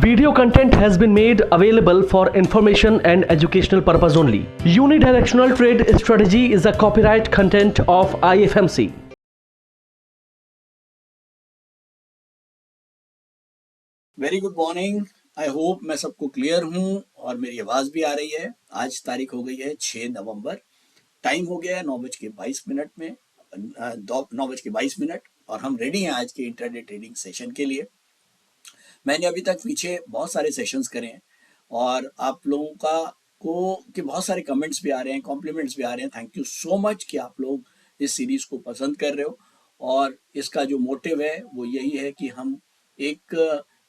Video content has been made available for information and educational purpose only. Unidirectional trade strategy is a copyright content of IFMC. Very good morning. I hope मैं सबको clear हूँ और मेरी आवाज़ भी आ रही है। आज तारीख हो गई है 6 नवंबर। टाइम हो गया है 9:22 में 9:22 और हम रेडी हैं आज के इंटरडे ट्रेडिंग सेशन के लिए। मैंने अभी तक पीछे बहुत सारे सेशंस करे हैं और आप लोगों का के बहुत सारे कमेंट्स भी आ रहे हैं, कॉम्प्लीमेंट्स भी आ रहे हैं। थैंक यू सो मच कि आप लोग इस सीरीज़ को पसंद कर रहे हो। और इसका जो मोटिव है वो यही है कि हम एक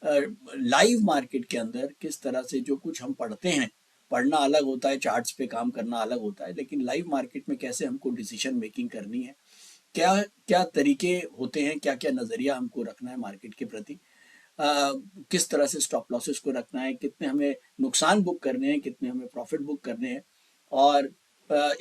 लाइव मार्केट के अंदर किस तरह से जो कुछ हम पढ़ते हैं, पढ़ना अलग होता है, चार्ट्स पे काम करना अलग होता है, लेकिन लाइव मार्केट में कैसे हमको डिसीजन मेकिंग करनी है, क्या क्या तरीके होते हैं, क्या क्या नज़रिया हमको रखना है मार्केट के प्रति, किस तरह से स्टॉप लॉसेस को रखना है, कितने हमें नुकसान बुक करने हैं, कितने हमें प्रॉफिट बुक करने हैं, और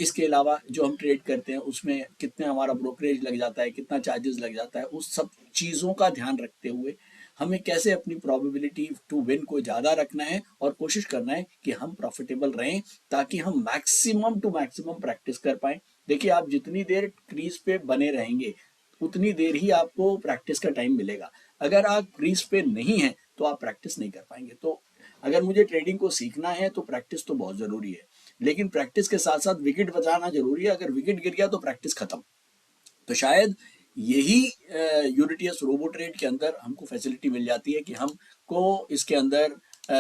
इसके अलावा जो हम ट्रेड करते हैं उसमें कितने हमारा ब्रोकरेज लग जाता है, कितना चार्जेस लग जाता है, उस सब चीज़ों का ध्यान रखते हुए हमें कैसे अपनी प्रोबेबिलिटी टू विन को ज़्यादा रखना है और कोशिश करना है कि हम प्रॉफिटेबल रहें, ताकि हम मैक्सिमम टू मैक्सिमम प्रैक्टिस कर पाएँ। देखिए, आप जितनी देर क्रीज पे बने रहेंगे उतनी देर ही आपको प्रैक्टिस का टाइम मिलेगा। अगर आप क्रीज पे नहीं हैं तो आप प्रैक्टिस नहीं कर पाएंगे। तो अगर मुझे ट्रेडिंग को सीखना है तो प्रैक्टिस तो बहुत ज़रूरी है, लेकिन प्रैक्टिस के साथ साथ विकेट बचाना जरूरी है। अगर विकेट गिर गया तो प्रैक्टिस खत्म। तो शायद यही यूनिटीएस रोबो ट्रेड के अंदर हमको फैसिलिटी मिल जाती है कि हमको इसके अंदर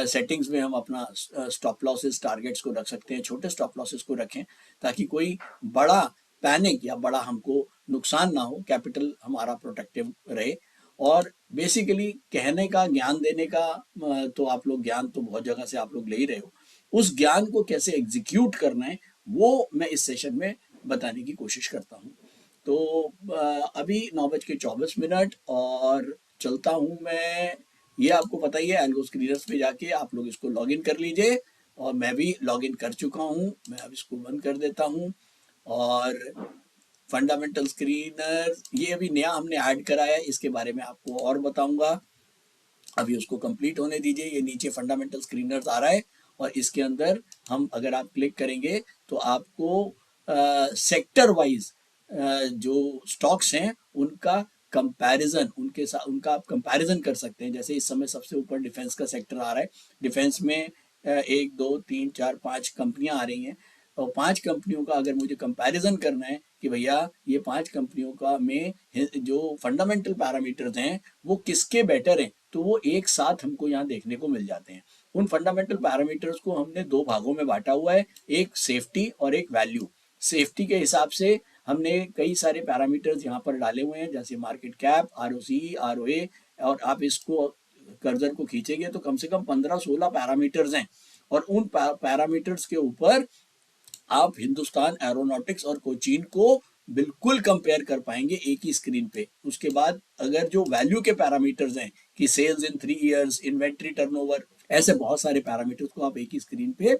सेटिंग्स में हम अपना स्टॉप लॉसेस टारगेट्स को रख सकते हैं, छोटे स्टॉप लॉसेस को रखें ताकि कोई बड़ा पैनिक या बड़ा हमको नुकसान ना हो, कैपिटल हमारा प्रोटेक्टिव रहे। और बेसिकली कहने का, ज्ञान देने का तो आप लोग ज्ञान तो बहुत जगह से आप लोग ले ही रहे हो, उस ज्ञान को कैसे एग्जीक्यूट करना है वो मैं इस सेशन में बताने की कोशिश करता हूँ। तो अभी 9:24 और चलता हूँ मैं। ये आपको पता ही है, एल्गो स्क्रीनर्स पे जाके आप लोग इसको लॉग इन कर लीजिए और मैं भी लॉग इन कर चुका हूँ। मैं अब इसको बंद कर देता हूँ और फंडामेंटल स्क्रीनर ये अभी नया हमने ऐड करा है, इसके बारे में आपको और बताऊंगा। अभी उसको कंप्लीट होने दीजिए। ये नीचे फंडामेंटल स्क्रीनर्स आ रहा है और इसके अंदर हम अगर आप क्लिक करेंगे तो आपको सेक्टर वाइज जो स्टॉक्स हैं उनका कंपैरिजन, उनके साथ उनका आप कंपैरिजन कर सकते हैं। जैसे इस समय सबसे ऊपर डिफेंस का सेक्टर आ रहा है। डिफेंस में 1 2 3 4 5 कंपनियां आ रही हैं और 5 कंपनियों का अगर मुझे कंपैरिजन करना है कि भैया ये 5 कंपनियों का में जो फंडामेंटल पैरामीटर्स हैं वो किसके बेटर हैं, तो वो एक साथ हमको यहाँ देखने को मिल जाते हैं। उन फंडामेंटल पैरामीटर्स को हमने 2 भागों में बांटा हुआ है, एक सेफ्टी और एक वैल्यू। सेफ्टी के हिसाब से हमने कई सारे पैरामीटर्स यहाँ पर डाले हुए हैं, जैसे मार्केट कैप, ROC, ROA, और आप इसको कर्सर को खींचेंगे तो कम से कम 15-16 पैरामीटर्स हैं। और उन पैरामीटर्स के ऊपर आप हिंदुस्तान एरोनॉटिक्स और कोचीन को बिल्कुल कंपेयर कर पाएंगे एक ही स्क्रीन पे। उसके बाद अगर जो वैल्यू के पैरामीटर्स हैं कि सेल्स इन 3 इयर्स, इन्वेंट्री टर्नओवर, ऐसे बहुत सारे पैरामीटर्स को आप एक ही स्क्रीन पे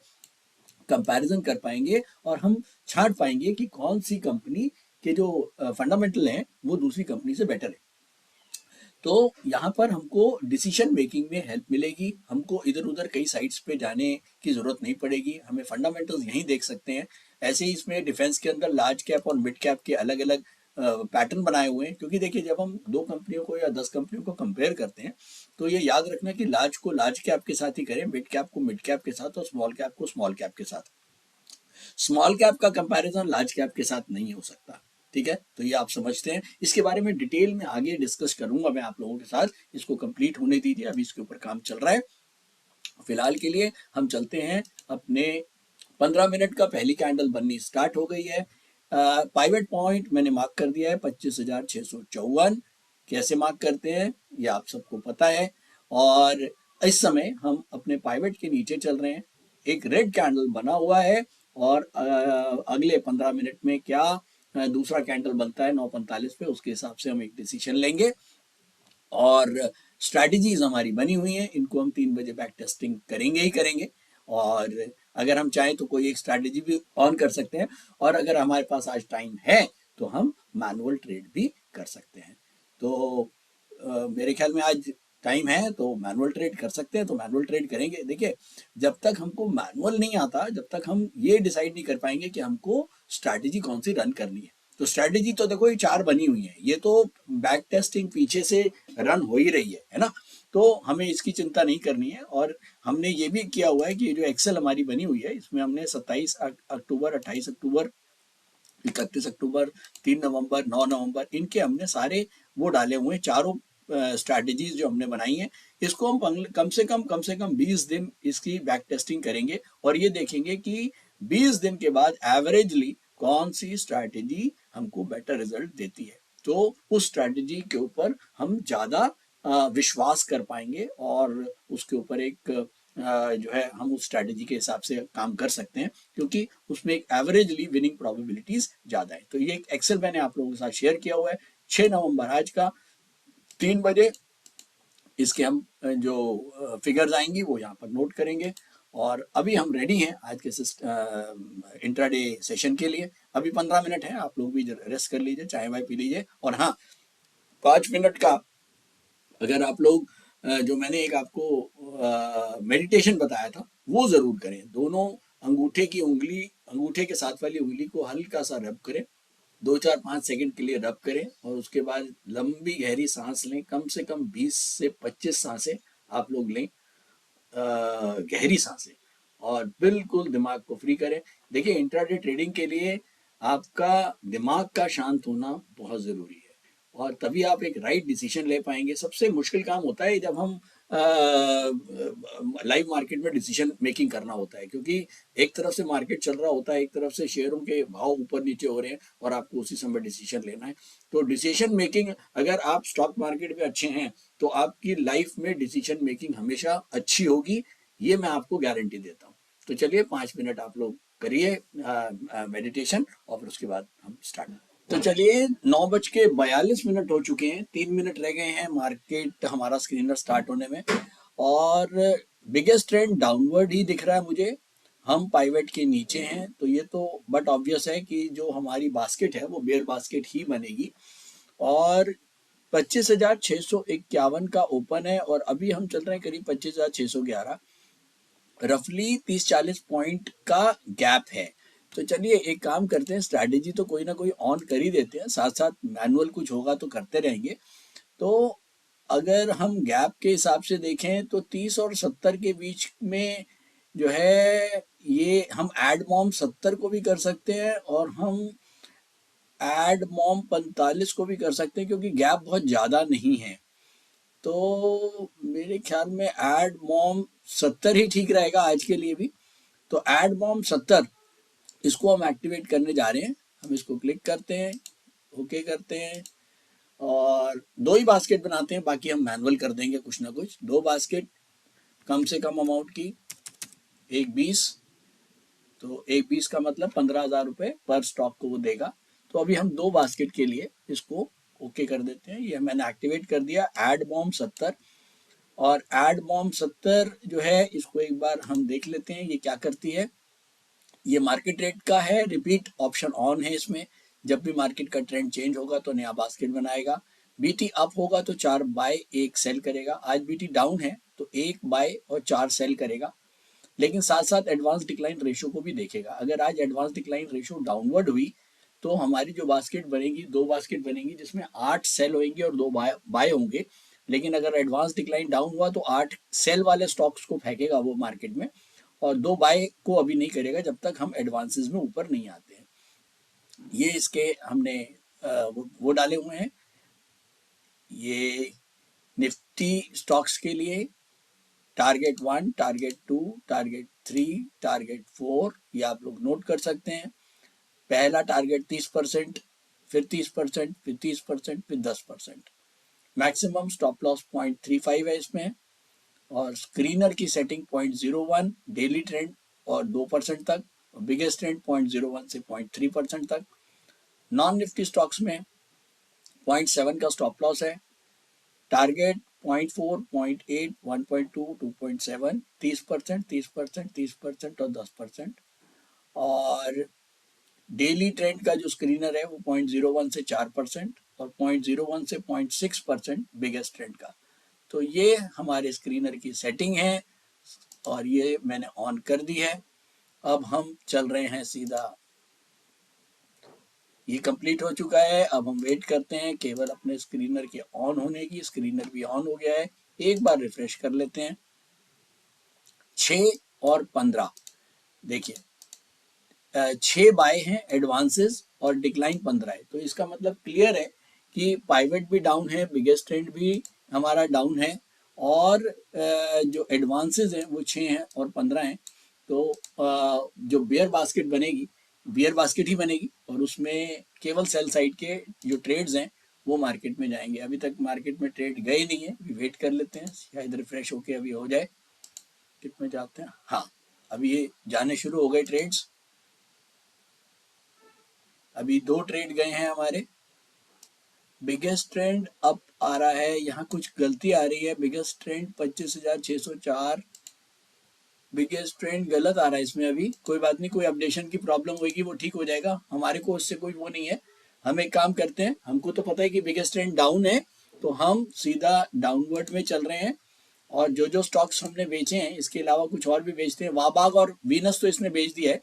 कंपैरिजन कर पाएंगे और हम छांट पाएंगे कि कौन सी कंपनी के जो फंडामेंटल हैं वो दूसरी कंपनी से बेटर है। तो यहाँ पर हमको डिसीजन मेकिंग में हेल्प मिलेगी। हमको इधर उधर कई साइट्स पे जाने की ज़रूरत नहीं पड़ेगी, हमें फंडामेंटल्स यहीं देख सकते हैं। ऐसे ही इसमें डिफेंस के अंदर लार्ज कैप और मिड कैप के अलग अलग पैटर्न बनाए हुए हैं, क्योंकि देखिए जब हम 2 कंपनियों को या 10 कंपनियों को कंपेयर करते हैं तो ये याद रखना कि लार्ज को लार्ज कैप के साथ ही करें, मिड कैप को मिड कैप के साथ और स्मॉल कैप को स्मॉल कैप के साथ। स्मॉल कैप का कंपैरिजन लार्ज कैप के साथ नहीं हो सकता। ठीक है, तो ये आप समझते हैं। इसके बारे में डिटेल में आगे डिस्कस करूंगा मैं आप लोगों के साथ। इसको कंप्लीट होने दीजिए, अभी इसके ऊपर काम चल रहा है। फिलहाल के लिए हम चलते हैं अपने 15 मिनट का। पहली कैंडल बननी स्टार्ट हो गई है। पाइवेट पॉइंट मैंने मार्क कर दिया है 25,654। कैसे मार्क करते हैं ये आप सबको पता है। और इस समय हम अपने पाइवेट के नीचे चल रहे हैं। एक रेड कैंडल बना हुआ है और अगले 15 मिनट में क्या दूसरा कैंडल बनता है 9:45 पे, उसके हिसाब से हम एक डिसीजन लेंगे। और स्ट्रैटेजीज हमारी बनी हुई हैं, इनको हम 3 बजे बैक टेस्टिंग करेंगे ही करेंगे। और अगर हम चाहें तो कोई एक स्ट्रैटेजी भी ऑन कर सकते हैं, और अगर हमारे पास आज टाइम है तो हम मैनुअल ट्रेड भी कर सकते हैं। तो मेरे ख्याल में आज टाइम है तो मैनुअल ट्रेड कर सकते हैं तो मैनुअल ट्रेड करेंगे। देखिए, जब तक हमको मैनुअल नहीं आता, जब तक हम ये डिसाइड नहीं कर पाएंगे कि हमको स्ट्रैटेजी कौन सी रन करनी है। तो स्ट्रैटेजी तो देखो ये 4 बनी हुई है, ये तो बैक टेस्टिंग पीछे से रन हो ही रही है ना। तो हमें इसकी चिंता नहीं करनी है। और हमने ये भी किया हुआ है कि ये जो एक्सेल हमारी बनी हुई है, इसमें हमने 27 अक्टूबर, 28 अक्टूबर, 31 अक्टूबर, 3 नवंबर, 9 नवंबर, इनके हमने सारे वो डाले हुए हैं, चारों स्ट्रैटेजीज जो हमने बनाई हैं। इसको हम कम से कम 20 दिन इसकी बैक टेस्टिंग करेंगे और ये देखेंगे कि 20 दिन के बाद एवरेजली कौन सी स्ट्रैटेजी हमको बेटर रिजल्ट देती है। तो उस स्ट्रैटेजी के ऊपर हम ज़्यादा विश्वास कर पाएंगे और उसके ऊपर एक जो है हम उस स्ट्रैटेजी के हिसाब से काम कर सकते हैं, क्योंकि उसमें एक एवरेजली विनिंग प्रोबेबिलिटीज ज़्यादा है। तो ये एक एक्सेल मैंने आप लोगों के साथ शेयर किया हुआ है। 6 नवंबर आज का 3 बजे इसके हम जो फिगर्स आएंगी वो यहाँ पर नोट करेंगे। और अभी हम रेडी हैं आज के इंट्राडे सेशन के लिए। अभी 15 मिनट है, आप लोग भी रेस्ट कर लीजिए, चाय वाय पी लीजिए। और हाँ, 5 मिनट का अगर आप लोग जो मैंने एक आपको मेडिटेशन बताया था वो ज़रूर करें। दोनों अंगूठे के साथ वाली उंगली को हल्का सा रब करें, 2-4-5 सेकंड के लिए रब करें और उसके बाद लंबी गहरी सांस लें। कम से कम 20 से 25 सांसें आप लोग लें, गहरी सांसें, और बिल्कुल दिमाग को फ्री करें। देखिए, इंट्राडे ट्रेडिंग के लिए आपका दिमाग का शांत होना बहुत ज़रूरी है और तभी आप एक राइट डिसीजन ले पाएंगे। सबसे मुश्किल काम होता है जब हम लाइव मार्केट में डिसीजन मेकिंग करना होता है, क्योंकि एक तरफ से मार्केट चल रहा होता है, एक तरफ से शेयरों के भाव ऊपर नीचे हो रहे हैं और आपको उसी समय डिसीजन लेना है। तो डिसीजन मेकिंग, अगर आप स्टॉक मार्केट में अच्छे हैं तो आपकी लाइफ में डिसीजन मेकिंग हमेशा अच्छी होगी, ये मैं आपको गारंटी देता हूँ। तो चलिए 5 मिनट आप लोग करिए मेडिटेशन और फिर उसके बाद हम स्टार्ट। तो चलिए, 9:42 हो चुके हैं, 3 मिनट रह गए हैं मार्केट हमारा स्क्रीनर स्टार्ट होने में और बिगेस्ट ट्रेंड डाउनवर्ड ही दिख रहा है मुझे। हम पाइवेट के नीचे हैं तो ये तो बट ऑब्वियस है कि जो हमारी बास्केट है वो बेयर बास्केट ही बनेगी। और 25,651 का ओपन है और अभी हम चल रहे हैं करीब 25,611, रफली 30-40 पॉइंट का गैप है। तो चलिए एक काम करते हैं, स्ट्रैटेजी तो कोई ना कोई ऑन कर ही देते हैं, साथ साथ मैनुअल कुछ होगा तो करते रहेंगे। तो अगर हम गैप के हिसाब से देखें तो 30 और 70 के बीच में जो है, ये हम एड मॉम 70 को भी कर सकते हैं और हम एड मॉम 45 को भी कर सकते हैं, क्योंकि गैप बहुत ज़्यादा नहीं है। तो मेरे ख्याल में एड मॉम 70 ही ठीक रहेगा आज के लिए भी। तो एड मॉम 70, इसको हम एक्टिवेट करने जा रहे हैं। हम इसको क्लिक करते हैं, ओके करते हैं और 2 ही बास्केट बनाते हैं, बाकी हम मैनुअल कर देंगे कुछ ना कुछ। 2 बास्केट कम से कम अमाउंट की, एक 20, तो एक 20 का मतलब 15,000 रुपये पर स्टॉक को वो देगा। तो अभी हम 2 बास्केट के लिए इसको ओके कर देते हैं। ये मैंने एक्टिवेट कर दिया, एड मॉम 70। और एड मॉम 70 जो है, इसको एक बार हम देख लेते हैं ये क्या करती है। ये मार्केट रेट का है, रिपीट ऑप्शन ऑन है इसमें। जब भी मार्केट का ट्रेंड चेंज होगा तो नया बास्केट बनाएगा। बीटी अप होगा तो 4 बाय 1 सेल करेगा। आज बीटी डाउन है तो 1 बाय और 4 सेल करेगा, लेकिन साथ साथ एडवांस डिक्लाइन रेशो को भी देखेगा। अगर आज एडवांस डिक्लाइन रेशो डाउनवर्ड हुई तो हमारी जो बास्केट बनेगी, 2 बास्केट बनेगी जिसमें 8 सेल होंगे और 2 बाय होंगे। लेकिन अगर एडवांस डिक्लाइन डाउन हुआ तो 8 सेल वाले स्टॉक्स को फेंकेगा वो मार्केट में और 2 बाय को अभी नहीं करेगा जब तक हम एडवांसेस में ऊपर नहीं आते हैं। ये इसके हमने वो डाले हुए हैं। ये निफ्टी स्टॉक्स के लिए टारगेट 1, टारगेट 2, टारगेट 3, टारगेट 4, ये आप लोग नोट कर सकते हैं। पहला टारगेट 30%, फिर 30%, फिर 30%, फिर 10%। मैक्सिमम स्टॉप लॉस 0.35 है इसमें और स्क्रीनर की सेटिंग 0.01, डेली ट्रेंड और 2% तक, बिगेस्ट ट्रेंड 0.01 से 0.3% तक। नॉन निफ्टी स्टॉक्स में 0.7 का स्टॉप लॉस है, टारगेट 0.4, 0.8, 1.2, 2.7, 30%, 30%, 30% और 10%। और डेली ट्रेंड का जो स्क्रीनर है वो 0.01 से 4% और 0.01 से 0.6% बिगेस्ट ट्रेंड का। तो ये हमारे स्क्रीनर की सेटिंग है और ये मैंने ऑन कर दी है। अब हम चल रहे हैं सीधा, ये कंप्लीट हो चुका है। अब हम वेट करते हैं केवल अपने स्क्रीनर के ऑन होने की। स्क्रीनर भी ऑन हो गया है, एक बार रिफ्रेश कर लेते हैं। 6 और 15 देखिए, 6 बाय हैं एडवांसेस और डिक्लाइन 15 है, तो इसका मतलब क्लियर है कि पाइवेट भी डाउन है, बिगेस्ट ट्रेंड भी हमारा डाउन है और जो एडवांसेस हैं वो 6 हैं और 15 हैं। तो जो बियर बास्केट बनेगी, बियर बास्केट ही बनेगी और उसमें केवल सेल साइड के जो ट्रेड्स हैं वो मार्केट में जाएंगे। अभी तक मार्केट में ट्रेड गए नहीं है, अभी वेट कर लेते हैं, शायद रिफ्रेश होके अभी हो जाए। कितने जाते हैं, हाँ अभी ये जाने शुरू हो गए ट्रेड्स। अभी 2 ट्रेड गए हैं हमारे। बिगेस्ट ट्रेंड अप आ रहा है, यहाँ कुछ गलती आ रही है। बिगेस्ट ट्रेंड 25,604, बिगेस्ट ट्रेंड गलत आ रहा है इसमें। अभी कोई बात नहीं, कोई अपडेशन की प्रॉब्लम होगी, वो ठीक हो जाएगा, हमारे को उससे कोई वो नहीं है। हम एक काम करते हैं, हमको तो पता है कि बिगेस्ट ट्रेंड डाउन है, तो हम सीधा डाउनवर्ड में चल रहे हैं और जो जो स्टॉक्स हमने बेचे हैं इसके अलावा कुछ और भी बेचते हैं। वाबाग और वीनस तो इसने बेच दिया है।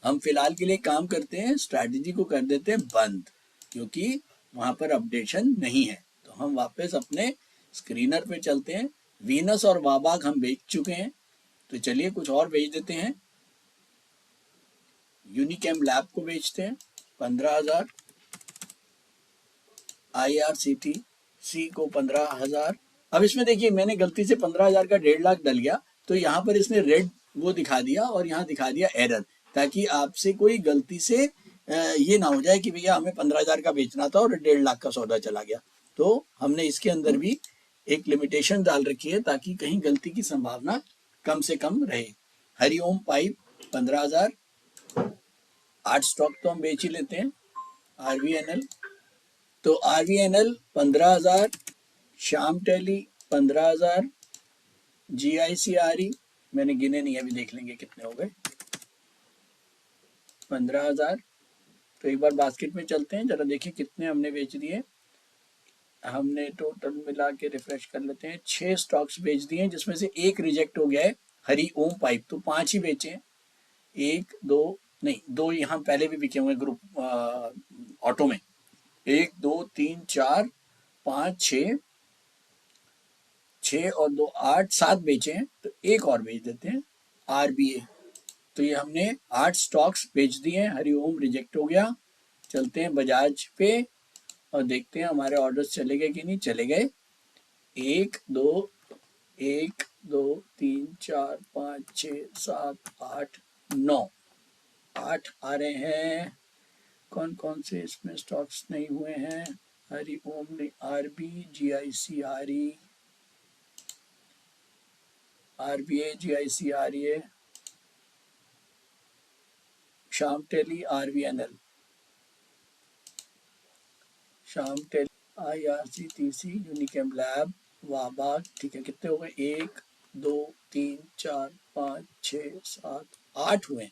हम फिलहाल के लिए काम करते हैं, स्ट्रैटेजी को कर देते हैं बंद, क्योंकि वहां पर अपडेशन नहीं है। तो हम वापस अपने स्क्रीनर पे चलते हैं। वीनस और वाबाग हम बेच चुके हैं, तो चलिए कुछ और बेच देते हैं। यूनिकैम लैब को बेचते हैं 15,000, IRCTC को 15,000। अब इसमें देखिए मैंने गलती से 15,000 का 1.5 लाख डल गया, तो यहाँ पर इसने रेड वो दिखा दिया और यहाँ दिखा दिया एरर, ताकि आपसे कोई गलती से ये ना हो जाए कि भैया हमें 15,000 का बेचना था और 1.5 लाख का सौदा चला गया। तो हमने इसके अंदर भी एक लिमिटेशन डाल रखी है ताकि कहीं गलती की संभावना कम से कम रहे। हरिओम पाइप 15,000, 8 स्टॉक तो हम बेच ही लेते हैं। RVNL, तो RVNL 15,000, श्याम टेली 15,000, GICRE मैंने गिने नहीं, अभी देख लेंगे कितने हो गए, 15,000। तो एक बार बास्केट में चलते हैं, जरा देखिए कितने हमने बेच दिए। हमने टोटल मिला के रिफ्रेश कर लेते हैं, 6 स्टॉक्स बेच दिए, जिसमें से एक रिजेक्ट हो गया है, हरि ओम पाइप, तो 5 ही बेचे हैं। 1 2 नहीं, 2 यहाँ पहले भी बिके हुए ग्रुप ऑटो में। 1 2 3 4 5 6 और 2 8 7 बेचे हैं, तो एक और बेच देते हैं RBA। तो ये हमने 8 स्टॉक्स बेच दिए हैं। हरिओम रिजेक्ट हो गया। चलते हैं बजाज पे और देखते हैं हमारे ऑर्डर्स चले गए कि नहीं। चले गए। 1 2 3 4 5 6 7 8 9, 8 आ रहे हैं। कौन कौन से इसमें स्टॉक्स नहीं हुए हैं? हरिओम नहीं, RB GICRE, RBA GICRE, Shyam Tele RVNL, Shyam Tele IRCTC, Unichem lab, Wabag. ठीक है, कितने हो गए? 1 2 3 4 5 6 7 8 हुए।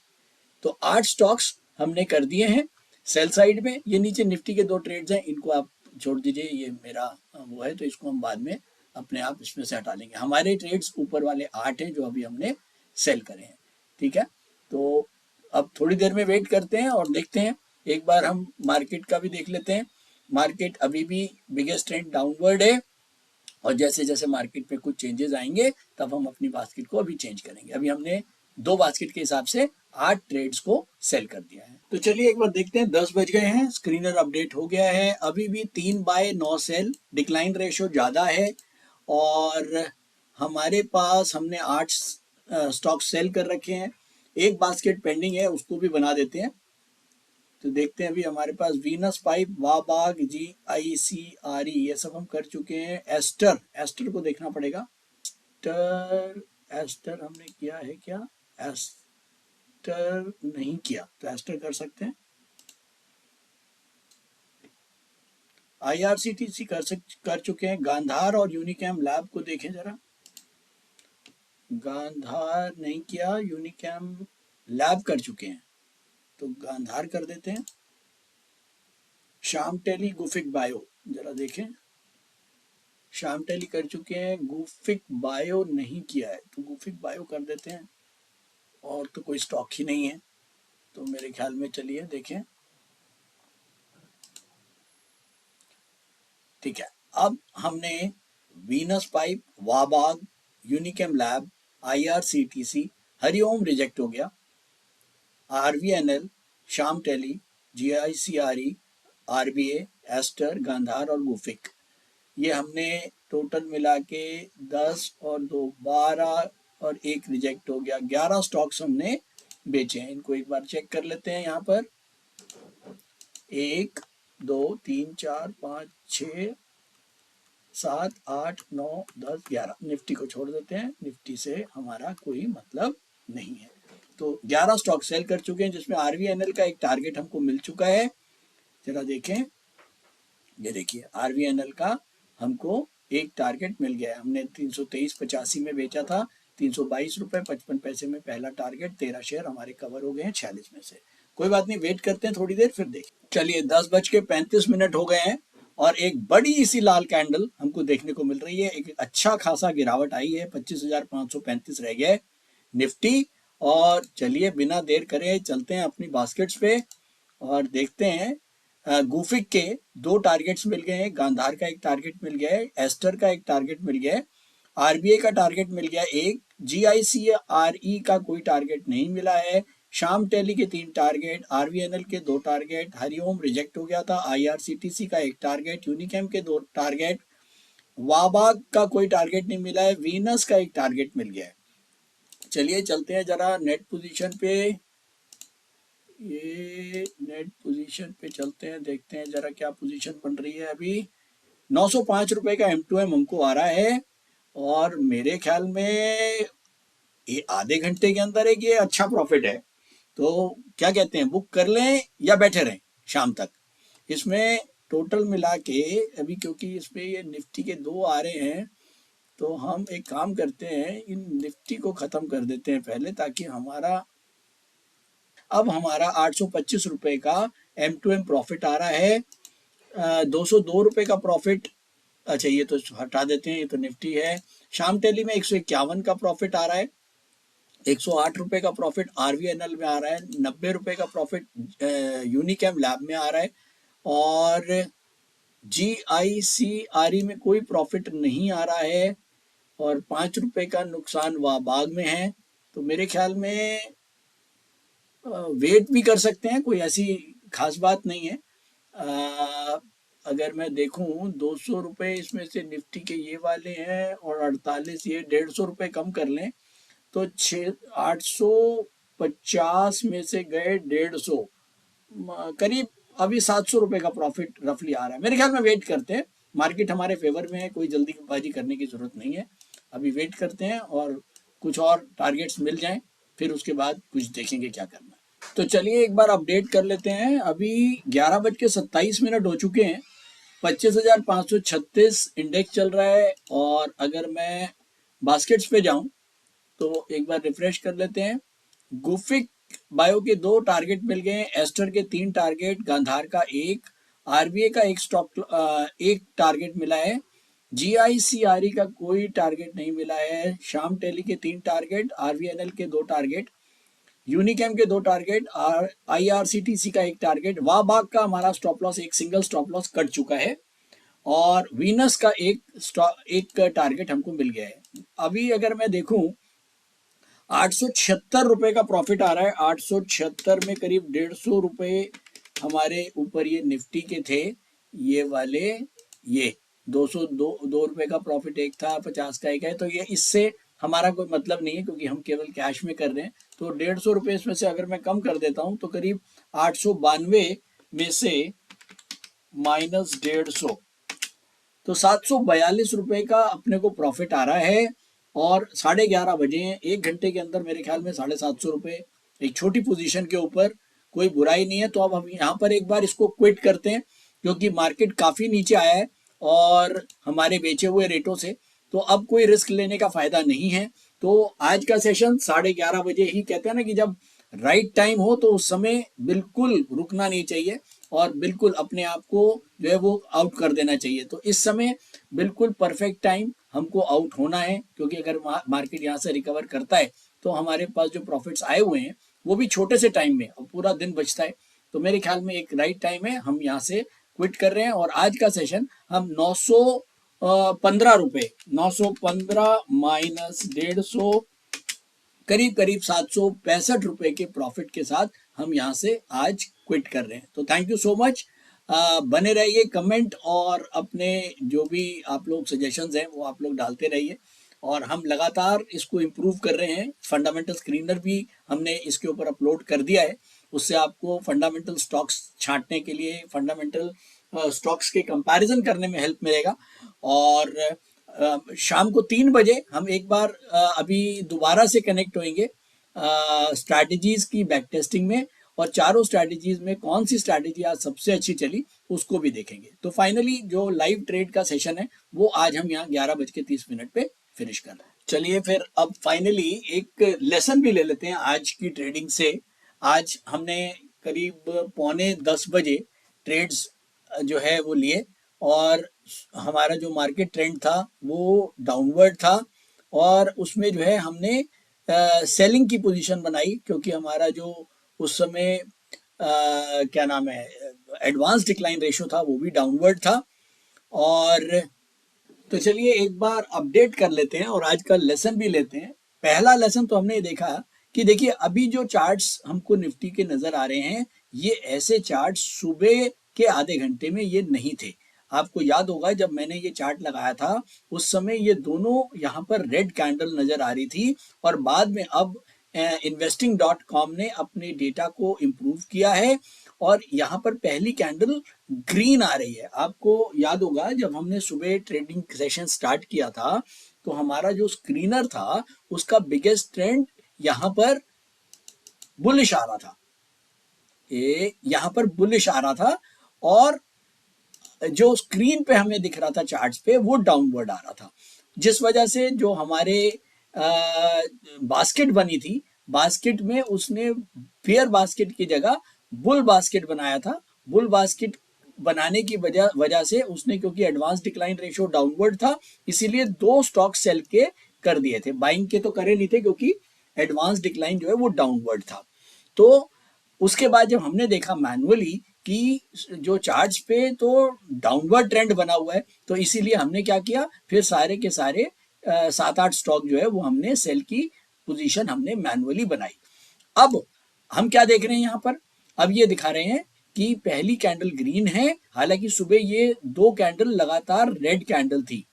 तो 8 स्टॉक्स हमने कर दिए हैं सेल साइड में। ये नीचे निफ्टी के 2 ट्रेड्स हैं, इनको आप छोड़ दीजिए, ये मेरा वो है, तो इसको हम बाद में अपने आप इसमें से हटा लेंगे। हमारे ट्रेड्स ऊपर वाले 8 हैं जो अभी हमने सेल करे हैं। ठीक है, तो अब थोड़ी देर में वेट करते हैं और देखते हैं। एक बार हम मार्केट का भी देख लेते हैं। मार्केट अभी भी बिगेस्ट ट्रेंड डाउनवर्ड है और जैसे जैसे मार्केट में कुछ चेंजेस आएंगे तब हम अपनी बास्केट को अभी चेंज करेंगे। अभी हमने 2 बास्केट के हिसाब से 8 ट्रेड्स को सेल कर दिया है। तो चलिए एक बार देखते हैं। 10 बज गए हैं, स्क्रीनर अपडेट हो गया है। अभी भी 3 बाय 9 सेल, डिक्लाइन रेशो ज़्यादा है और हमारे पास हमने 8 स्टॉक सेल कर रखे हैं। एक बास्केट पेंडिंग है, उसको भी बना देते हैं। तो देखते हैं, अभी हमारे पास वीनस पाइप, वाबाग, GICRE ये सब हम कर चुके हैं। एस्टर को देखना पड़ेगा। एस्टर हमने किया है क्या? एस्टर नहीं किया, तो एस्टर कर सकते हैं। IRCTC कर चुके हैं। गांधार और यूनिकैम लैब को देखें जरा। गांधार नहीं किया, यूनिकैम लैब कर चुके हैं, तो गांधार कर देते हैं। श्याम टेली, गुफिक बायो जरा देखें। शाम टेली कर चुके हैं, गुफिक बायो नहीं किया है तो गुफिक बायो कर देते हैं। और तो कोई स्टॉक ही नहीं है तो मेरे ख्याल में चलिए देखें। ठीक है, अब हमने Venus pipe, Wabag, Unichem lab, IRCTC, Hariom reject हो गया, RVNL, Shyam Tele, GICRE, RBA, Aster, Gandhar और गुफिक, ये हमने टोटल मिला के 10 और 2 12 और एक रिजेक्ट हो गया, 11 स्टॉक्स हमने बेचे हैं। इनको एक बार चेक कर लेते हैं। यहाँ पर 1 2 3 4 5 6 7 8 9 10 11, निफ्टी को छोड़ देते हैं, निफ्टी से हमारा कोई मतलब नहीं है। तो 11 स्टॉक सेल कर चुके हैं जिसमें RVNL का एक टारगेट हमको मिल चुका है। जरा देखें, ये देखिए RVNL का हमको एक टारगेट मिल गया है। हमने 323.85 में बेचा था, 322 रुपये 55 पैसे में पहला टारगेट, 13 शेयर हमारे कवर हो गए हैं 46 में से। कोई बात नहीं, वेट करते हैं थोड़ी देर फिर देखें। चलिए 10:35 हो गए हैं और एक बड़ी सी लाल कैंडल हमको देखने को मिल रही है। एक अच्छा खासा गिरावट आई है, 25,535 रह गए निफ्टी। और चलिए बिना देर करे चलते हैं अपनी बास्केट्स पे और देखते हैं। गुफिक के 2 टारगेट्स मिल गए हैं, गांधार का एक टारगेट मिल गया है, एस्टर का एक टारगेट मिल गया है, RBA का टारगेट मिल गया एक, GICRE का कोई टारगेट नहीं मिला है, शाम टेली के 3 टारगेट, RVNL के 2 टारगेट, हरिओम रिजेक्ट हो गया था, IRCTC का एक टारगेट, यूनिकेम के 2 टारगेट, वाबाग का कोई टारगेट नहीं मिला है, वीनस का एक टारगेट मिल गया है। चलिए चलते हैं जरा नेट पोजीशन पे, ये नेट पोजीशन पे चलते हैं, देखते हैं जरा क्या पोजीशन बन रही है। अभी 905 रुपए का M2M हमको आ रहा है और मेरे ख्याल में ये आधे घंटे के अंदर एक ये अच्छा प्रॉफिट है। तो क्या कहते हैं, बुक कर लें या बैठे रहें शाम तक? इसमें टोटल मिला के अभी, क्योंकि इसमें ये निफ्टी के 2 आ रहे हैं, तो हम एक काम करते हैं, इन निफ्टी को ख़त्म कर देते हैं पहले, ताकि हमारा अब हमारा 825 रुपये का M2M प्रॉफिट आ रहा है। 202 रुपये का प्रॉफिट, अच्छा ये तो हटा देते हैं, ये तो निफ्टी है। शाम टेली में 151 का प्रॉफिट आ रहा है, 108 रुपये का प्रॉफिट RVNL में आ रहा है, 90 रुपये का प्रॉफिट यूनिकेम लैब में आ रहा है, और GICRE में कोई प्रॉफिट नहीं आ रहा है, और 5 रुपये का नुकसान वाबाग में है। तो मेरे ख्याल में वेट भी कर सकते हैं, कोई ऐसी खास बात नहीं है। अगर मैं देखूं 200 रुपये इसमें से निफ्टी के ये वाले हैं और 48, ये 150 रुपये कम कर लें तो 850 में से गए 150, करीब अभी 700 रुपये का प्रॉफिट रफली आ रहा है। मेरे ख्याल में वेट करते हैं, मार्केट हमारे फेवर में है, कोई जल्दीबाजी करने की जरूरत नहीं है। अभी वेट करते हैं और कुछ और टारगेट्स मिल जाएं, फिर उसके बाद कुछ देखेंगे क्या करना है। तो चलिए एक बार अपडेट कर लेते हैं। अभी 11:27 हो चुके हैं, 25,536 इंडेक्स चल रहा है। और अगर मैं बास्केट्स पे जाऊं तो एक बार रिफ्रेश कर लेते हैं। गुफिक बायो के 2 टारगेट मिल गए, एस्टर के 3 टारगेट, गांधार का 1, RBA का एक टारगेट मिला है, GICRE का कोई टारगेट नहीं मिला है, शाम टेली के 3 टारगेट, RVNL के 2 टारगेट, यूनिकेम के 2 टारगेट, IRCTC का 1 टारगेट, वाबाग का हमारा स्टॉप लॉस, एक सिंगल स्टॉप लॉस कट चुका है, और वीनस का एक टारगेट हमको मिल गया है। अभी अगर मैं देखूं 876 रुपये का प्रॉफिट आ रहा है, 876 में करीब 150 रुपये हमारे ऊपर ये निफ्टी के थे, ये वाले, ये 202 रुपये का प्रॉफिट एक था, 50 का एक है, तो ये इससे हमारा कोई मतलब नहीं है क्योंकि हम केवल कैश में कर रहे हैं। तो 150 रुपये इसमें से अगर मैं कम कर देता हूँ तो करीब 892 में से माइनस 150, तो 742 रुपये का अपने को प्रॉफिट आ रहा है। और 11:30 बजे हैं, 1 घंटे के अंदर मेरे ख्याल में 750 रुपये एक छोटी पोजीशन के ऊपर कोई बुराई नहीं है। तो अब हम यहाँ पर एक बार इसको क्विट करते हैं क्योंकि मार्केट काफ़ी नीचे आया है और हमारे बेचे हुए रेटों से, तो अब कोई रिस्क लेने का फ़ायदा नहीं है। तो आज का सेशन 11:30 बजे ही, कहते हैं ना कि जब राइट टाइम हो तो उस समय बिल्कुल रुकना नहीं चाहिए और बिल्कुल अपने आप को जो है वो आउट कर देना चाहिए। तो इस समय बिल्कुल परफेक्ट टाइम हमको आउट होना है, क्योंकि अगर मार्केट यहाँ से रिकवर करता है तो हमारे पास जो प्रॉफिट्स आए हुए हैं वो भी छोटे से टाइम में, और पूरा दिन बचता है, तो मेरे ख्याल में एक राइट टाइम है, हम यहाँ से क्विट कर रहे हैं। और आज का सेशन हम 915 रुपये, 915 माइनस 150, करीब करीब 765 रुपए के प्रॉफिट के साथ हम यहाँ से आज क्विट कर रहे हैं। तो थैंक यू सो मच, बने रहिए, कमेंट और अपने जो भी आप लोग सजेशंस हैं वो आप लोग डालते रहिए, और हम लगातार इसको इम्प्रूव कर रहे हैं। फंडामेंटल स्क्रीनर भी हमने इसके ऊपर अपलोड कर दिया है, उससे आपको फंडामेंटल स्टॉक्स छांटने के लिए, फंडामेंटल स्टॉक्स के कंपैरिजन करने में हेल्प मिलेगा। और शाम को 3 बजे हम एक बार अभी दोबारा से कनेक्ट होंगे स्ट्रैटेजीज की बैक टेस्टिंग में, और चारों स्ट्रैटेजीज में कौन सी स्ट्रैटेजी आज सबसे अच्छी चली उसको भी देखेंगे। तो फाइनली जो लाइव ट्रेड का सेशन है वो आज हम यहाँ 11:30 पे फिनिश कर रहे हैं। चलिए फिर अब फाइनली एक लेसन भी ले लेते हैं आज की ट्रेडिंग से। आज हमने करीब 9:45 ट्रेड्स जो है वो लिए, और हमारा जो मार्केट ट्रेंड था वो डाउनवर्ड था, और उसमें जो है हमने सेलिंग की पोजीशन बनाई, क्योंकि हमारा जो उस समय क्या नाम है एडवांस डिक्लाइन रेशियो था वो भी डाउनवर्ड था। और तो चलिए एक बार अपडेट कर लेते हैं और आज का लेसन भी लेते हैं। पहला लेसन तो हमने देखा कि देखिए अभी जो चार्ट्स हमको निफ्टी के नजर आ रहे हैं, ये ऐसे चार्ट्स सुबह के आधे घंटे में ये नहीं थे। आपको याद होगा जब मैंने ये चार्ट लगाया था उस समय ये दोनों यहाँ पर रेड कैंडल नजर आ रही थी, और बाद में अब investing.com ने अपने डेटा को इम्प्रूव किया है और यहाँ पर पहली कैंडल ग्रीन आ रही है। आपको याद होगा जब हमने सुबह ट्रेडिंग सेशन स्टार्ट किया था तो हमारा जो स्क्रीनर था उसका बिगेस्ट ट्रेंड यहाँ पर बुलिश आ रहा था, यहाँ पर बुलिश आ रहा था, और जो स्क्रीन पे हमें दिख रहा था चार्ट्स पे वो डाउनवर्ड आ रहा था, जिस वजह से जो हमारे बास्केट बनी थी, बास्केट में उसने फेयर बास्केट की जगह बुल बास्केट बनाया था। बुल बास्केट बनाने की वजह से उसने, क्योंकि एडवांस डिक्लाइन रेशियो डाउनवर्ड था, इसीलिए 2 स्टॉक सेल के कर दिए थे, बाइंग के तो करे नहीं थे क्योंकि एडवांस डिक्लाइन जो है वो डाउनवर्ड था। तो उसके बाद जब हमने देखा मैनुअली कि जो चार्ट्स पे तो डाउनवर्ड ट्रेंड बना हुआ है, तो इसीलिए हमने क्या किया, फिर सारे के सारे 7-8 स्टॉक जो है वो हमने सेल की पोजीशन हमने मैनुअली बनाई। अब हम क्या देख रहे हैं यहाँ पर, अब ये दिखा रहे हैं कि पहली कैंडल ग्रीन है, हालांकि सुबह ये 2 कैंडल लगातार रेड कैंडल थी।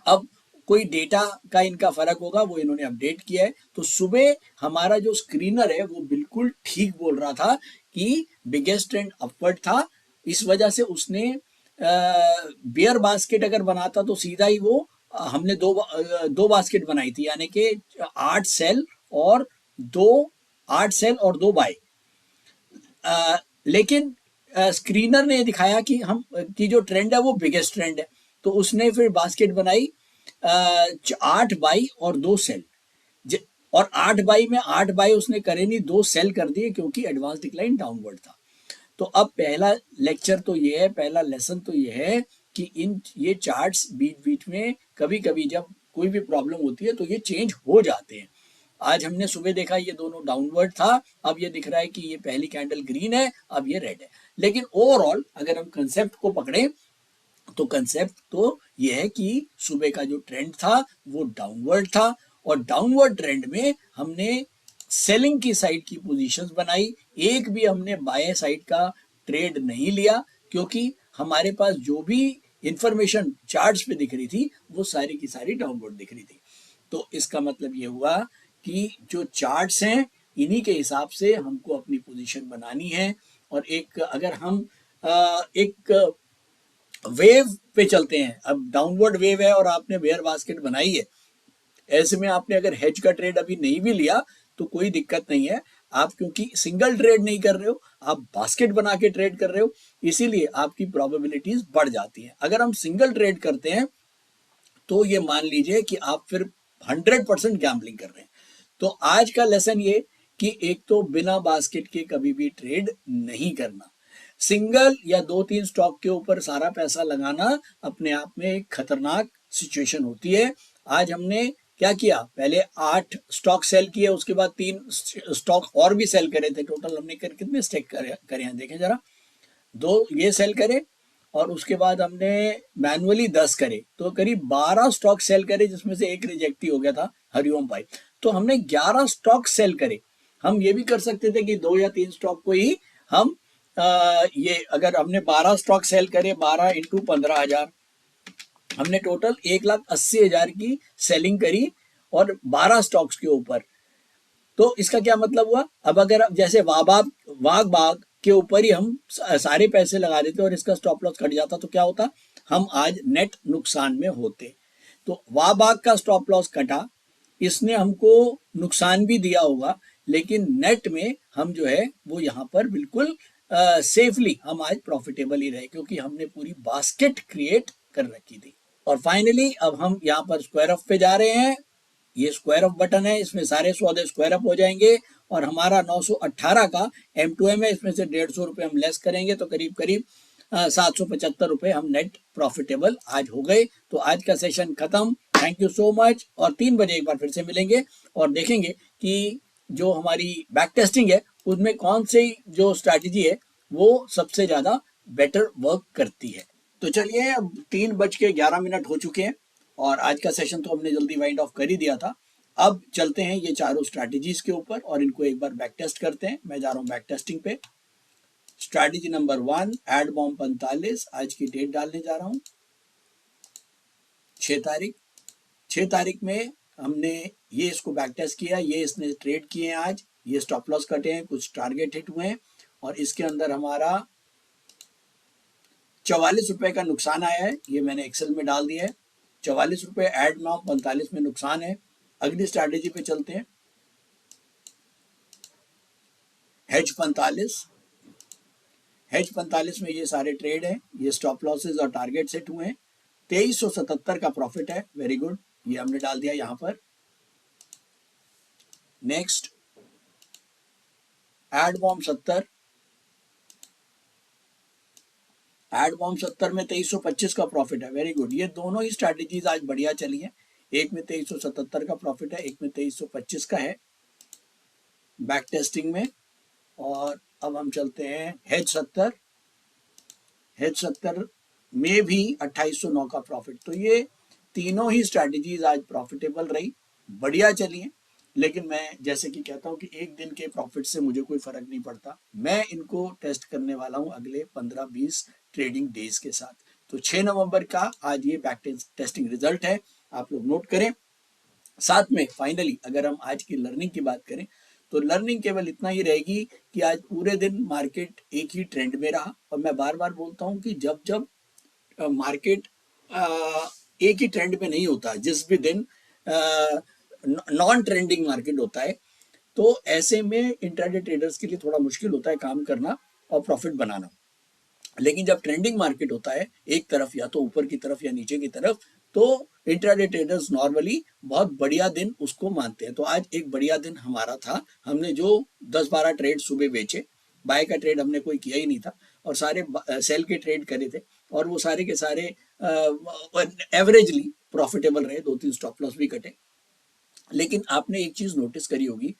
अब कोई डेटा का इनका फर्क होगा, वो इन्होंने अपडेट किया है। तो सुबह हमारा जो स्क्रीनर है वो बिल्कुल ठीक बोल रहा था कि बिगेस्ट ट्रेंड अपवर्ड था, इस वजह से उसने बियर बास्केट अगर बनाता तो सीधा ही वो हमने दो बास्केट बनाई थी, यानी कि 8 सेल और 2 बाय। लेकिन स्क्रीनर ने दिखाया कि कि जो ट्रेंड है वो बिगेस्ट ट्रेंड है, तो उसने फिर बास्केट बनाई 8 बाई और 2 सेल, और 8 बाई में 8 बाई उसने करे नहीं, 2 सेल कर दिए क्योंकि एडवांस डिक्लाइन डाउनवर्ड था। तो अब पहला लेक्चर तो ये है, पहला लेसन तो ये है कि ये चार्ट्स बीच बीच में कभी कभी जब कोई भी प्रॉब्लम होती है तो ये चेंज हो जाते हैं। आज हमने सुबह देखा ये दोनों डाउनवर्ड था, अब ये दिख रहा है कि ये पहली कैंडल ग्रीन है, अब ये रेड है। लेकिन ओवरऑल अगर हम कंसेप्ट को पकड़े तो कंसेप्ट तो ये है कि सुबह का जो ट्रेंड था वो डाउनवर्ड था, और डाउनवर्ड ट्रेंड में हमने सेलिंग की साइड की पोजीशंस बनाई, एक भी हमने बाय साइड का ट्रेड नहीं लिया, क्योंकि हमारे पास जो भी इंफॉर्मेशन चार्ट्स पे दिख रही थी वो सारी की सारी डाउनवर्ड दिख रही थी। तो इसका मतलब ये हुआ कि जो चार्ट्स हैं इन्हीं के हिसाब से हमको अपनी पोजीशन बनानी है, और एक अगर हम एक वेव पे चलते हैं, अब डाउनवर्ड वेव है और आपने बेयर बास्केट बनाई है, ऐसे में आपने अगर हेज का ट्रेड अभी नहीं भी लिया तो कोई दिक्कत नहीं है, आप क्योंकि सिंगल ट्रेड नहीं कर रहे हो, आप बास्केट बना के ट्रेड कर रहे हो, इसीलिए आपकी प्रोबेबिलिटीज बढ़ जाती हैं। अगर हम सिंगल ट्रेड करते हैं तो ये मान लीजिए कि आप फिर 100% गैम्बलिंग कर रहे हैं। तो आज का लेसन ये कि एक तो बिना बास्केट के कभी भी ट्रेड नहीं करना, सिंगल या 2-3 स्टॉक के ऊपर सारा पैसा लगाना अपने आप में एक खतरनाक सिचुएशन होती है। आज हमने क्या किया, पहले 8 स्टॉक सेल किए, उसके बाद 3 स्टॉक और भी सेल करे थे। टोटल हमने कितने स्टेक करे हैं देखें जरा, 2 ये सेल करे और उसके बाद हमने मैनुअली 10 करे, तो करीब 12 स्टॉक सेल करे, जिसमें से एक रिजेक्ट ही हो गया था, हरिओम भाई। तो हमने 11 स्टॉक सेल करे। हम ये भी कर सकते थे कि 2 या 3 स्टॉक को ही हम ये अगर हमने 12 स्टॉक सेल करे, 12 इंटू 15,000, हमने टोटल 1,80,000 की सेलिंग करी और 12 स्टॉक्स के ऊपर। तो इसका क्या मतलब हुआ, अब अगर जैसे वाघ बाग के ऊपर ही हम सारे पैसे लगा देते और इसका स्टॉप लॉस कट जाता तो क्या होता, हम आज नेट नुकसान में होते। तो वाघ बाग का स्टॉप लॉस कटा, इसने हमको नुकसान भी दिया होगा, लेकिन नेट में हम जो है वो यहाँ पर बिल्कुल सेफली हम आज प्रॉफिटेबल ही रहे, क्योंकि हमने पूरी बास्केट क्रिएट कर रखी थी। और फाइनली अब हम यहाँ पर स्क्वायर ऑफ पे जा रहे हैं। ये स्क्वायर ऑफ बटन है, इसमें सारे सौदे स्क्वायर अप हो जाएंगे और हमारा 918 का M2M है, इसमें से 150 रुपये हम लेस करेंगे तो करीब करीब 775 रुपये हम नेट प्रॉफिटेबल आज हो गए। तो आज का सेशन खत्म, थैंक यू सो मच। और 3 बजे एक बार फिर से मिलेंगे और देखेंगे कि जो हमारी बैक टेस्टिंग है उसमें कौन सी जो स्ट्रैटेजी है वो सबसे ज़्यादा बेटर वर्क करती है। तो चलिए, अब 3:11 हो चुके हैं और आज का सेशन तो हमने जल्दी वाइंड ऑफ कर ही दिया था। अब चलते हैं ये चारों स्ट्रैटेजीज के ऊपर और इनको एक बार बैक टेस्ट करते हैं। मैं जा रहा हूँ बैक टेस्टिंग पे। स्ट्रैटेजी नंबर 1 एड बॉम्ब 45, आज की डेट डालने जा रहा हूँ 6 तारीख। 6 तारीख में हमने ये इसको बैक टेस्ट किया, ये इसने ट्रेड किए हैं आज, ये स्टॉप लॉस कटे हैं, कुछ टारगेट हिट हुए हैं और इसके अंदर हमारा 44 रुपए का नुकसान आया है। ये मैंने एक्सेल में डाल दिया है, 44 रुपए एड बॉम्ब 45 में नुकसान है। अगली स्ट्रैटेजी पे चलते हैं, हेज 45। हेज 45 में ये सारे ट्रेड हैं, ये स्टॉप लॉसेस और टारगेट सेट हुए हैं। 2377 का प्रॉफिट है, वेरी गुड, ये हमने डाल दिया यहाँ पर। Next add bomb 70, add bomb 70 में 2325 का प्रॉफिट है, वेरी गुड। ये दोनों ही स्ट्रैटेजीज आज बढ़िया चली हैं, एक में 2377 का प्रॉफिट है, एक में 2325 का है बैक टेस्टिंग में। और अब हम चलते हैं हेज 70, हेज 70 में भी 2809 का प्रॉफिट। तो ये तीनों ही स्ट्रैटेजीज आज प्रॉफिटेबल रही, बढ़िया चली हैं। लेकिन मैं जैसे कि कहता हूं कि एक दिन के प्रॉफिट से मुझे कोई फर्क नहीं पड़ता, मैं इनको टेस्ट करने वाला हूं अगले 15-20 ट्रेडिंग डेज के साथ। तो 6 नवंबर का आज ये बैक टेस्टिंग रिजल्ट है, आप लोग नोट करें। साथ में फाइनली अगर हम आज की लर्निंग की बात करें तो लर्निंग केवल इतना ही रहेगी कि आज पूरे दिन मार्केट एक ही ट्रेंड में रहा। और मैं बार बार बोलता हूं कि जब जब मार्केट एक ही ट्रेंड में नहीं होता, जिस भी दिन नॉन ट्रेंडिंग मार्केट होता है, तो ऐसे में इंट्राडे ट्रेडर्स के लिए थोड़ा मुश्किल होता है काम करना और प्रॉफिट बनाना। लेकिन जब ट्रेंडिंग मार्केट होता है एक तरफ, या तो ऊपर की तरफ या नीचे की तरफ, तो इंट्राडे ट्रेडर्स नॉर्मली बहुत बढ़िया दिन उसको मानते हैं। तो आज एक बढ़िया दिन हमारा था, हमने जो 10-12 ट्रेड सुबह बेचे, बाय का ट्रेड हमने कोई किया ही नहीं था और सारे सेल के ट्रेड करे थे और वो सारे के सारे एवरेजली प्रॉफिटेबल रहे, 2-3 स्टॉप लॉस भी कटे। लेकिन आपने एक चीज नोटिस करी होगी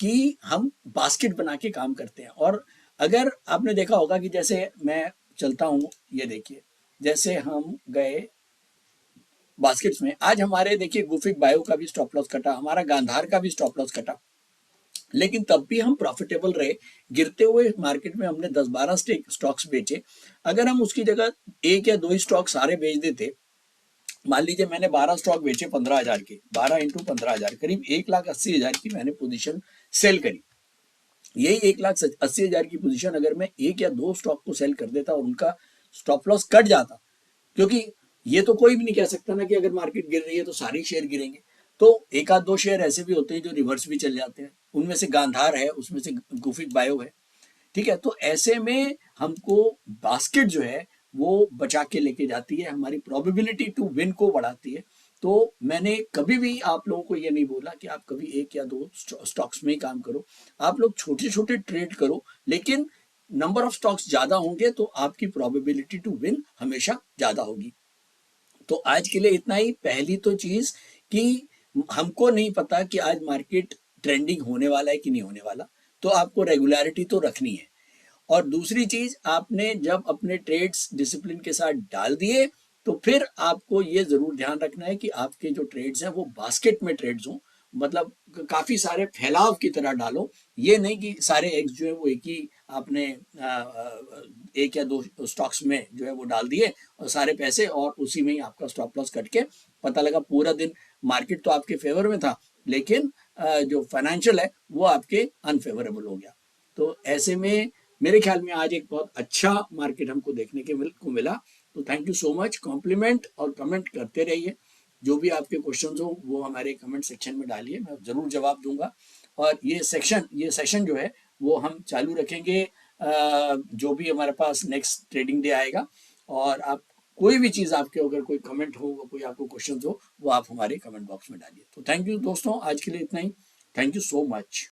कि हम बास्केट बना के काम करते हैं। और अगर आपने देखा होगा कि जैसे मैं चलता हूं, ये देखिए, जैसे हम गए बास्केट्स में, आज हमारे देखिए गुफिक बायो का भी स्टॉप लॉस कटा, हमारा गांधार का भी स्टॉप लॉस कटा, लेकिन तब भी हम प्रॉफिटेबल रहे। गिरते हुए मार्केट में हमने 10-12 स्टॉक्स बेचे। अगर हम उसकी जगह 1 या 2 स्टॉक सारे बेच देते, मान लीजिए मैंने 12 स्टॉक बेचे 15,000 के, 12 इंटू 15,000 करीब 1,80,000 की मैंने पोजीशन सेल करी। यही 1,80,000 की पोजीशन अगर मैं 1 या 2 स्टॉक को सेल कर देता और उनका स्टॉप लॉस कट जाता, क्योंकि ये तो कोई भी नहीं कह सकता ना कि अगर मार्केट गिर रही है तो सारे शेयर गिरेंगे, तो 1-2 शेयर ऐसे भी होते हैं जो रिवर्स भी चल जाते हैं, उनमें से गांधार है, उसमें से गुफिक बायो है, ठीक है। तो ऐसे में हमको बास्केट जो है वो बचा के लेके जाती है, हमारी प्रोबेबिलिटी टू विन को बढ़ाती है। तो मैंने कभी भी आप लोगों को ये नहीं बोला कि आप कभी 1 या 2 स्टॉक्स में ही काम करो, आप लोग छोटे छोटे ट्रेड करो, लेकिन नंबर ऑफ स्टॉक्स ज़्यादा होंगे तो आपकी प्रोबेबिलिटी टू विन हमेशा ज़्यादा होगी। तो आज के लिए इतना ही। पहली तो चीज़ कि हमको नहीं पता कि आज मार्केट ट्रेंडिंग होने वाला है कि नहीं होने वाला, तो आपको रेगुलरिटी तो रखनी है। और दूसरी चीज़, आपने जब अपने ट्रेड्स डिसिप्लिन के साथ डाल दिए तो फिर आपको ये ज़रूर ध्यान रखना है कि आपके जो ट्रेड्स हैं वो बास्केट में ट्रेड्स हों, मतलब काफ़ी सारे फैलाव की तरह डालो। ये नहीं कि सारे एग्स जो है वो एक ही आपने एक या दो स्टॉक्स में जो है वो डाल दिए और सारे पैसे, और उसी में ही आपका स्टॉप लॉस कट के पता लगा पूरा दिन मार्केट तो आपके फेवर में था लेकिन जो फाइनेंशियल है वो आपके अनफेवरेबल हो गया। तो ऐसे में मेरे ख्याल में आज एक बहुत अच्छा मार्केट हमको देखने को मिला। तो thank you so much. Compliment और कमेंट करते रहिए। जो भी आपके क्वेश्चंस हो वो हमारे कमेंट सेक्शन में डालिए, मैं ज़रूर जवाब दूंगा। और ये सेशन जो है वो हम चालू रखेंगे जो भी हमारे पास नेक्स्ट ट्रेडिंग डे आएगा। और आप कोई भी चीज़, आपके अगर कोई कमेंट हो, कोई आपको क्वेश्चन हो, वो आप हमारे कमेंट बॉक्स में डालिए। तो थैंक यू दोस्तों, आज के लिए इतना ही। Thank you so much.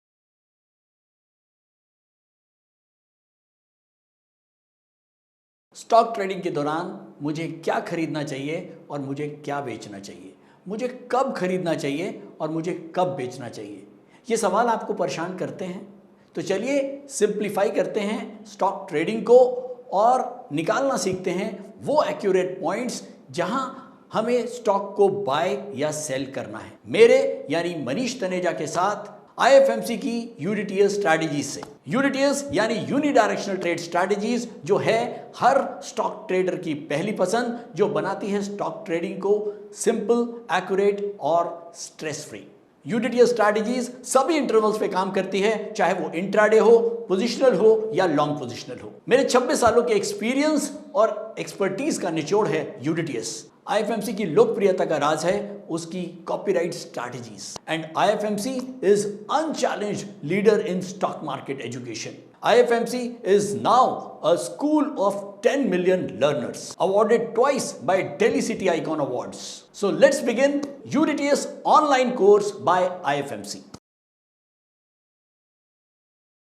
Stock trading के दौरान मुझे क्या खरीदना चाहिए और मुझे क्या बेचना चाहिए, मुझे कब खरीदना चाहिए और मुझे कब बेचना चाहिए, ये सवाल आपको परेशान करते हैं। तो चलिए सिंप्लीफाई करते हैं स्टॉक ट्रेडिंग को और निकालना सीखते हैं वो एक्यूरेट पॉइंट्स जहां हमें स्टॉक को बाय या सेल करना है, मेरे यानी मनीष तनेजा के साथ IFMC की यूनिटीएस स्ट्रैटेजीज से। यूनिटीएस यानी यूनिडायरेक्शनल ट्रेड स्ट्रैटेजीज, जो है हर स्टॉक ट्रेडर की पहली पसंद, जो बनाती है स्टॉक ट्रेडिंग को सिंपल, एक्यूरेट और स्ट्रेस फ्री। यूनिटीएस स्ट्रैटेजीज सभी इंटरवल्स पे काम करती है, चाहे वो इंट्राडे हो, पोजिशनल हो या लॉन्ग पोजिशनल हो। मेरे 26 सालों के एक्सपीरियंस और एक्सपर्टीज का निचोड़ है यूनिटीएस। IFMC की लोकप्रियता का राज है उसकी copyright strategies, and IFMC is unchallenged leader in stock market education. IFMC is now a school of 10 million learners, awarded twice by Delhi City Icon Awards. So let's begin UDTS online course by IFMC.